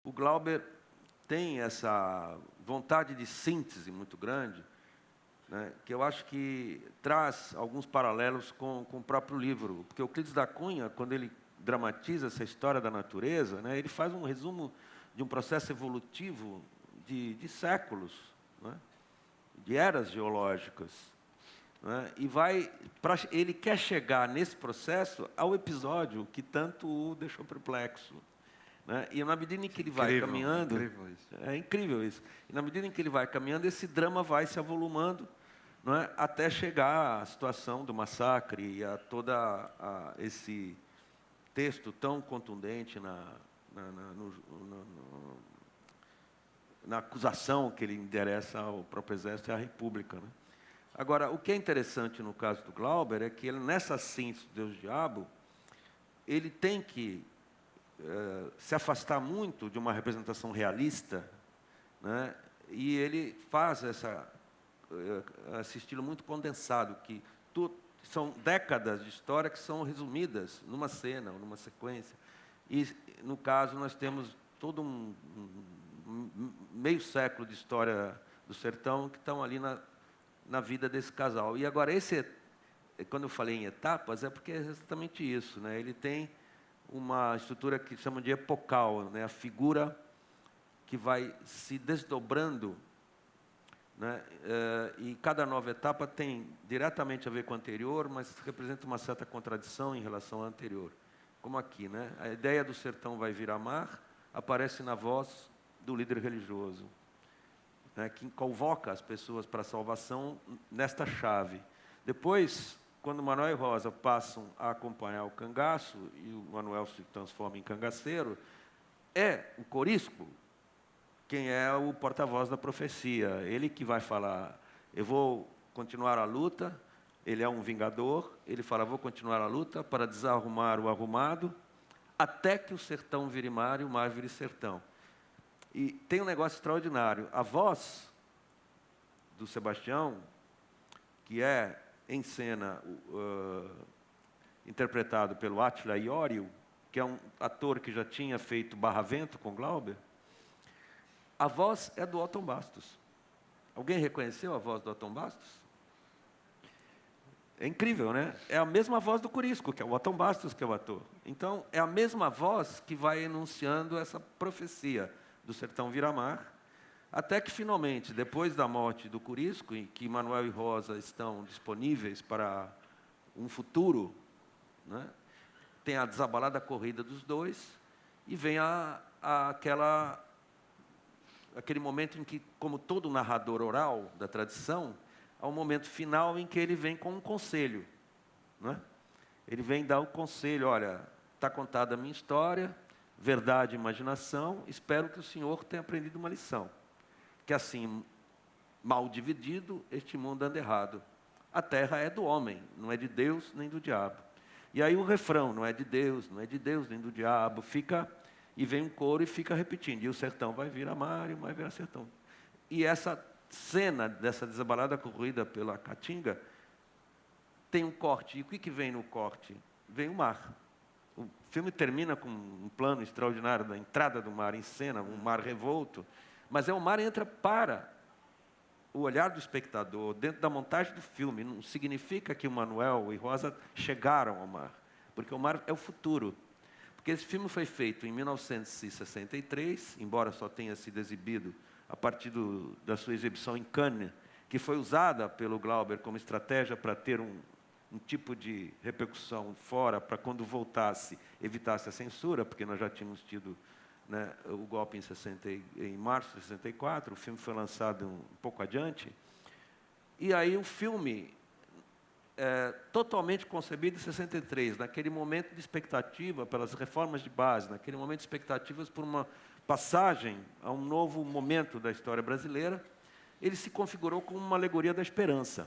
o Glauber tem essa vontade de síntese muito grande, né, que eu acho que traz alguns paralelos com o próprio livro. Porque Euclides da Cunha, quando ele dramatiza essa história da natureza, né, ele faz um resumo de um processo evolutivo de séculos, né, de eras geológicas. Né, e ele quer chegar nesse processo ao episódio que tanto o deixou perplexo. Né? E na medida em que ele vai caminhando... Incrível isso. É incrível isso. E na medida em que ele vai caminhando, esse drama vai se avolumando, não é? Até chegar à situação do massacre e a esse texto tão contundente na acusação que ele endereça ao próprio exército e à República. Né? Agora, o que é interessante no caso do Glauber é que ele, nessa síntese do Deus e Diabo, ele tem que se afastar muito de uma representação realista, né? E ele faz esse estilo muito condensado, que são décadas de história que são resumidas numa cena, ou numa sequência. E, no caso, nós temos todo um meio século de história do sertão que estão ali na vida desse casal. E agora, quando eu falei em etapas, é porque é exatamente isso, né? Ele tem uma estrutura que chama de epocal, né? A figura que vai se desdobrando, né? E cada nova etapa tem diretamente a ver com a anterior, mas representa uma certa contradição em relação à anterior. Como aqui, né? A ideia do sertão vai virar mar aparece na voz do líder religioso, né? Que convoca as pessoas para a salvação nesta chave. Depois, quando Manuel e Rosa passam a acompanhar o cangaço e o Manuel se transforma em cangaceiro, é o Corisco quem é o porta-voz da profecia. Ele que vai falar, eu vou continuar a luta, ele é um vingador, ele fala, vou continuar a luta para desarrumar o arrumado, até que o sertão vire mar e o mar vire sertão. E tem um negócio extraordinário. A voz do Sebastião, que é em cena interpretado pelo Átila Iorio, que é um ator que já tinha feito Barravento com Glauber, a voz é do Otton Bastos. Alguém reconheceu a voz do Otton Bastos? É incrível, né? É a mesma voz do Corisco, que é o Otton Bastos que é o ator. Então, é a mesma voz que vai enunciando essa profecia do sertão virar mar, até que, finalmente, depois da morte do Corisco, em que Manuel e Rosa estão disponíveis para um futuro, né, tem a desabalada corrida dos dois, e vem aquele momento em que, como todo narrador oral da tradição, há um momento final em que ele vem com um conselho. Né? Ele vem dar o conselho, olha, está contada a minha história, verdade e imaginação, espero que o senhor tenha aprendido uma lição. Que assim, mal dividido, este mundo anda errado. A terra é do homem, não é de Deus nem do diabo. E aí o refrão, não é de Deus, não é de Deus nem do diabo, e vem um coro e fica repetindo. E o sertão vai virar mar e o mar vai virar sertão. E essa cena dessa desabalada corrida pela Caatinga tem um corte. E o que vem no corte? Vem o mar. O filme termina com um plano extraordinário da entrada do mar em cena, um mar revolto. Mas o mar entra para o olhar do espectador, dentro da montagem do filme. Não significa que o Manuel e Rosa chegaram ao mar, porque o mar é o futuro. Porque esse filme foi feito em 1963, embora só tenha sido exibido a partir da sua exibição em Cannes, que foi usada pelo Glauber como estratégia para ter um tipo de repercussão fora, para quando voltasse, evitasse a censura, porque nós já tínhamos tido, né, o golpe em março de 64, o filme foi lançado um pouco adiante, e aí o filme totalmente concebido em 63, naquele momento de expectativa pelas reformas de base, naquele momento de expectativas por uma passagem a um novo momento da história brasileira, ele se configurou como uma alegoria da esperança.